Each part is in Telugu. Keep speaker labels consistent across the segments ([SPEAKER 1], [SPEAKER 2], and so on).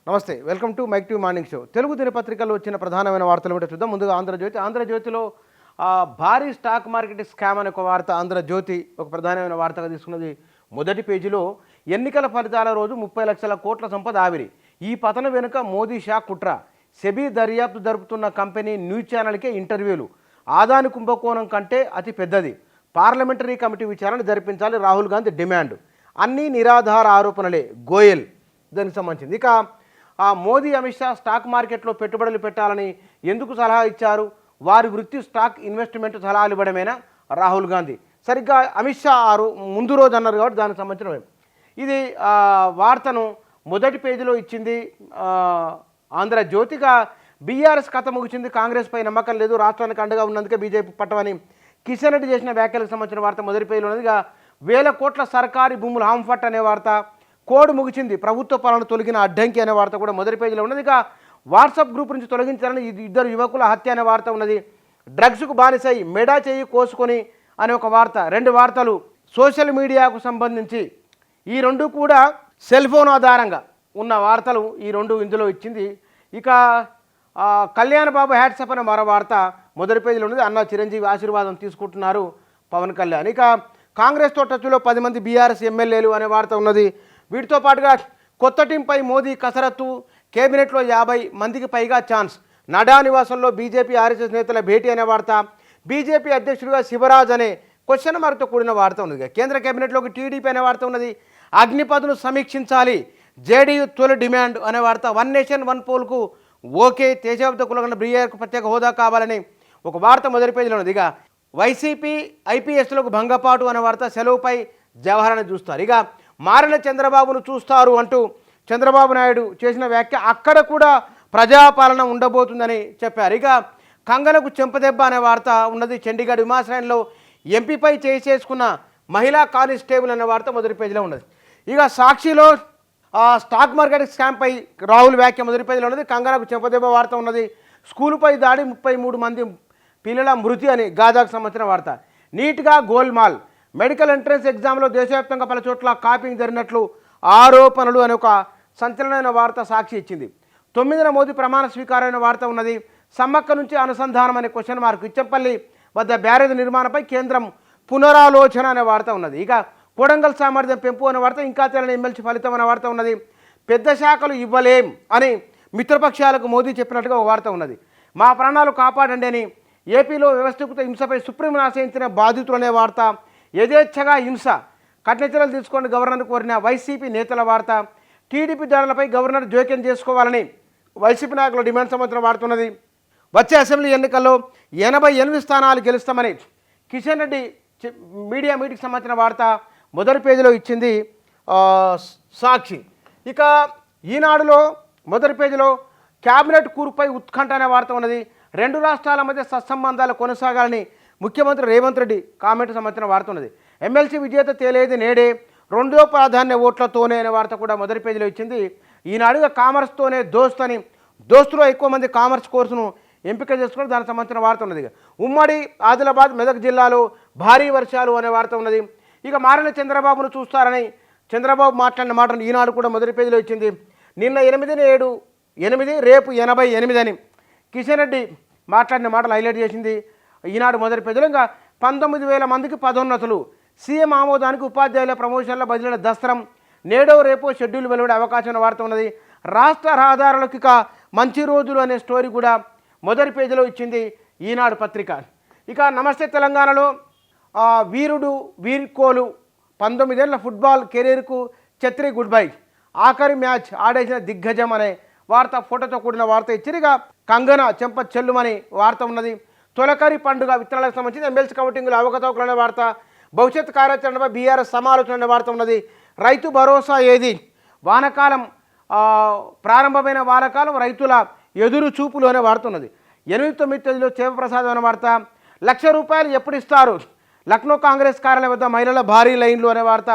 [SPEAKER 1] నమస్తే, welcome to mic to morning show. Telugu దినపత్రికల్లో వచ్చిన ప్రధానమైన వార్తలు కూడా చూద్దాం. ముందుగా ఆంధ్రజ్యోతిలో భారీ స్టాక్ మార్కెట్ స్కామ్ అనే ఒక వార్త ఆంధ్రజ్యోతి ఒక ప్రధానమైన వార్తగా తీసుకున్నది. మొదటి పేజీలో ఎన్నికల ఫలితాల రోజు 30 లక్షల కోట్ల సంపద ఆవిరి, ఈ పతనం వెనుక మోదీ షా కుట్ర, సెబీ దర్యాప్తు జరుపుతున్న కంపెనీ న్యూస్ ఛానల్కే ఇంటర్వ్యూలు, ఆదాని కుంభకోణం కంటే అతి పెద్దది, పార్లమెంటరీ కమిటీ విచారణ జరిపించాలి రాహుల్ గాంధీ డిమాండ్, అన్నీ నిరాధార ఆరోపణలే గోయల్ దానికి సంబంధించింది. ఇక మోదీ అమిత్ షా స్టాక్ మార్కెట్లో పెట్టుబడులు పెట్టాలని ఎందుకు సలహా ఇచ్చారు, వారి వృత్తి స్టాక్ ఇన్వెస్ట్మెంట్ సలహాలు ఇవ్వడమేనా రాహుల్ గాంధీ, సరిగ్గా అమిత్ షా ముందు రోజు అన్నారు కాబట్టి దానికి సంబంధించిన ఇది వార్తను మొదటి పేజీలో ఇచ్చింది ఆంధ్రజ్యోతిగా. బీఆర్ఎస్ కథ ముగిసింది, కాంగ్రెస్ పై నమ్మకం లేదు, రాష్ట్రానికి అండగా ఉన్నందుకే బీజేపీ పట్టమని కిషన్ రెడ్డి చేసిన వ్యాఖ్యలకు సంబంధించిన వార్త మొదటి పేజీలో ఉన్నదిగా. 1000 కోట్ల సర్కారీ భూములు హాంఫట్ అనే వార్త, కోడ్ ముగిసింది, ప్రభుత్వ పాలన తొలగిన అడ్డంకి అనే వార్త కూడా మొదటి పేజీలో ఉన్నది. ఇక వాట్సాప్ గ్రూప్ నుంచి తొలగించాలని 2 యువకుల హత్య అనే వార్త ఉన్నది. డ్రగ్స్కు బానిసై మెడా చేయి కోసుకొని అనే ఒక వార్త. 2 వార్తలు సోషల్ మీడియాకు సంబంధించి, ఈ 2 కూడా సెల్ ఫోన్ ఆధారంగా ఉన్న వార్తలు, ఈ 2 ఇందులో ఇచ్చింది. ఇక కళ్యాణ్ బాబు హ్యాట్సప్ అనే మరో వార్త మొదటి పేజీలో ఉన్నది. అన్న చిరంజీవి ఆశీర్వాదం తీసుకుంటున్నారు పవన్ కళ్యాణ్. ఇక కాంగ్రెస్తో టచ్లో 10 మంది బీఆర్ఎస్ ఎమ్మెల్యేలు అనే వార్త ఉన్నది. వీటితో పాటుగా కొత్త టీంపై మోదీ కసరత్తు, కేబినెట్లో 50 మందికి పైగా ఛాన్స్, నడా నివాసంలో బీజేపీ ఆర్ఎస్ఎస్ నేతల భేటీ అనే వార్త, బీజేపీ అధ్యక్షుడిగా శివరాజ్ అనే క్వశ్చన్ మార్క్తో కూడిన వార్త ఉన్నది. కేంద్ర కేబినెట్లోకి టీడీపీ అనే వార్త ఉన్నది. అగ్నిపథ్ను సమీక్షించాలి, జేడీయూ తొలి డిమాండ్ అనే వార్త. 1 నేషన్ 1 పోల్కు ఓకే, తేజాబ్ద కులగన్న బ్రియాకు ప్రత్యేక హోదా కావాలని ఒక వార్త మొదటి పేజీలో ఉన్నది. ఇక వైసీపీ ఐపీఎస్లకు భంగపాటు అనే వార్త, సెలవుపై జవహర్ని చూస్తారు. ఇక మారిన చంద్రబాబును చూస్తారు అంటూ చంద్రబాబు నాయుడు చేసిన వ్యాఖ్య, అక్కడ కూడా ప్రజాపాలన ఉండబోతుందని చెప్పారు. ఇక కంగనకు చెంపదెబ్బ అనే వార్త ఉన్నది. చండీగఢ్ విమానాశ్రయంలో ఎంపీపై చేసుకున్న మహిళా కానిస్టేబుల్ అనే వార్త మొదటి పేజీలో ఉన్నది. ఇక సాక్షిలో స్టాక్ మార్కెట్ స్కామ్పై రాహుల్ వ్యాఖ్య మొదటి పేజీలో ఉన్నది. కంగనకు చెంపదెబ్బ వార్త ఉన్నది. స్కూలుపై దాడి, 33 మంది పిల్లల మృతి అని గాజాకు సంబంధించిన వార్త. నీట్గా గోల్మాల్, మెడికల్ ఎంట్రన్స్ ఎగ్జామ్లో దేశవ్యాప్తంగా పలు చోట్ల కాపింగ్ జరిగినట్లు ఆరోపణలు అనే ఒక సంచలనమైన వార్త సాక్షి ఇచ్చింది. 9న మోదీ ప్రమాణ స్వీకారమైన వార్త ఉన్నది. సమ్మక్క నుంచి అనుసంధానం అనే క్వశ్చన్ మార్క్, ఇచ్చంపల్లి వద్ద బ్యారేజ్ నిర్మాణంపై కేంద్రం పునరాలోచన అనే వార్త ఉన్నది. ఇక కొడంగల్ సామర్థ్యం పెంపు అనే వార్త, ఇంకా తెలని ఎమ్మెల్సీ ఫలితం అనే వార్త ఉన్నది. పెద్ద శాఖలు ఇవ్వలేం అని మిత్రపక్షాలకు మోదీ చెప్పినట్టుగా ఒక వార్త ఉన్నది. మా ప్రాణాలు కాపాడండి అని ఏపీలో వ్యవస్థీకృత హింసపై సుప్రీంను ఆశ్రయించిన బాధితులు అనే వార్త. యథేచ్ఛగా హింస, కఠిన చర్యలు తీసుకోండి గవర్నర్ కోరిన వైసీపీ నేతల వార్త. టీడీపీ దాడులపై గవర్నర్ జోక్యం చేసుకోవాలని వైసీపీ నాయకుల డిమాండ్ సంబంధించిన వార్త ఉన్నది. వచ్చే అసెంబ్లీ ఎన్నికల్లో 88 స్థానాలు గెలుస్తామని కిషన్ రెడ్డి మీటింగ్కి సంబంధించిన వార్త మొదటి పేజీలో ఇచ్చింది సాక్షి. ఇక ఈనాడులో మొదటి పేజీలో క్యాబినెట్ కూరుపై ఉత్కంఠ అనే వార్త ఉన్నది. 2 రాష్ట్రాల మధ్య సత్సంబంధాలు కొనసాగాలని ముఖ్యమంత్రి రేవంత్ రెడ్డి కామెంట్ సంబంధించిన వార్త ఉన్నది. ఎమ్మెల్సీ విజేత తేలేది నేడే, 2వ ప్రాధాన్య ఓట్లతోనే అనే వార్త కూడా మొదటి పేజీలో ఇచ్చింది. ఈనాడుగా కామర్స్తోనే దోస్త్ అని, దోస్తులో ఎక్కువ మంది కామర్స్ కోర్సును ఎంపిక చేసుకుని దానికి సంబంధించిన వార్త ఉన్నది. ఉమ్మడి ఆదిలాబాద్ మెదక్ జిల్లాలో భారీ వర్షాలు అనే వార్త ఉన్నది. ఇక మారిన చంద్రబాబును చూస్తారని చంద్రబాబు మాట్లాడిన మాటను ఈనాడు కూడా మొదటి పేజీలో ఇచ్చింది. నిన్న 8 రేపు 88 అని కిషన్ రెడ్డి మాట్లాడిన మాటలు హైలైట్ చేసింది ఈనాడు మొదటి పేజీలో. ఇంకా 19,000 మందికి పదోన్నతులు, సీఎం ఆమోదానికి ఉపాధ్యాయుల ప్రమోషన్ల బదిలీల దస్త్రం, నేడో రేపో షెడ్యూల్ వెలువడే అవకాశం అనే వార్త ఉన్నది. రాష్ట్ర రహదారులకు ఇక మంచి రోజులు అనే స్టోరీ కూడా మొదటి పేజీలో ఇచ్చింది ఈనాడు పత్రిక. ఇక నమస్తే తెలంగాణలో వీరుడు వీర్కోలు 19 ఏళ్ల ఫుట్బాల్ కెరీర్కు ఛత్రి గుడ్ బై, ఆఖరి మ్యాచ్ ఆడేసిన దిగ్గజం అనే వార్త, ఫోటోతో కూడిన వార్త ఇచ్చి. ఇక కంగన చెంప చెల్లుమని వార్త ఉన్నది. తొలకరి పండుగ విత్తనాలకు సంబంధించి ఎమ్మెల్సీ కౌంటింగ్లో అవకతవకలు అనే వార్త, భవిష్యత్ కార్యాచరణపై బీఆర్ఎస్ సమాలోచన అనే వార్త ఉన్నది. రైతు భరోసా ఏది, వానకాలం ప్రారంభమైన వానకాలం రైతుల ఎదురు చూపులు అనే వార్త ఉన్నది. 8-9 తేదీలో చేపప్రసాదం అనే వార్త. ₹1,00,000 ఎప్పుడు ఇస్తారు, లక్నో కాంగ్రెస్ కార్యాలయం వద్ద మహిళల భారీ లైన్లు అనే వార్త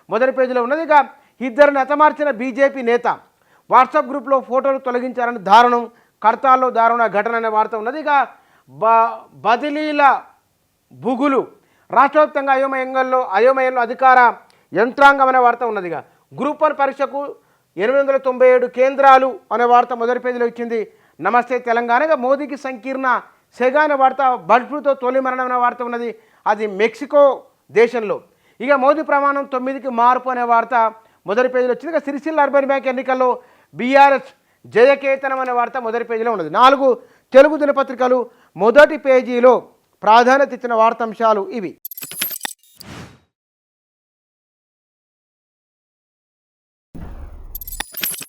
[SPEAKER 1] మొదటి పేజీలో ఉన్నది. ఇక 2 హతమార్చిన బీజేపీ నేత, వాట్సాప్ గ్రూప్లో ఫోటోలు తొలగించారని దారుణం, కడతాల్లో దారుణ ఘటన అనే వార్త ఉన్నది. ఇక బదిలీల బుగులు, రాష్ట్రవ్యాప్తంగా అయోమయంలో అధికార యంత్రాంగం అనే వార్త ఉన్నది. ఇక గ్రూప్ 1 పరీక్షకు 897 కేంద్రాలు అనే వార్త మొదటి పేజీలో ఇచ్చింది. నమస్తే తెలంగాణగా మోదీకి సంకీర్ణ సెగ అనే వార్త, బర్డ్ ఫ్లూతో తొలి మరణం అనే వార్త ఉన్నది, అది మెక్సికో దేశంలో. ఇక మోదీ ప్రమాణం 9కి మార్పు అనే వార్త మొదటి పేజీలో వచ్చింది. ఇక సిరిసిల్ల అర్బన్ బ్యాంక్ ఎన్నికల్లో బీఆర్ఎస్ జయకేతనం అనే వార్త మొదటి పేజీలో ఉన్నది. 4 తెలుగు దినపత్రికలు మొదటి పేజీలో ప్రాధాన్యత ఇచ్చిన వార్తాంశాలు ఇవి.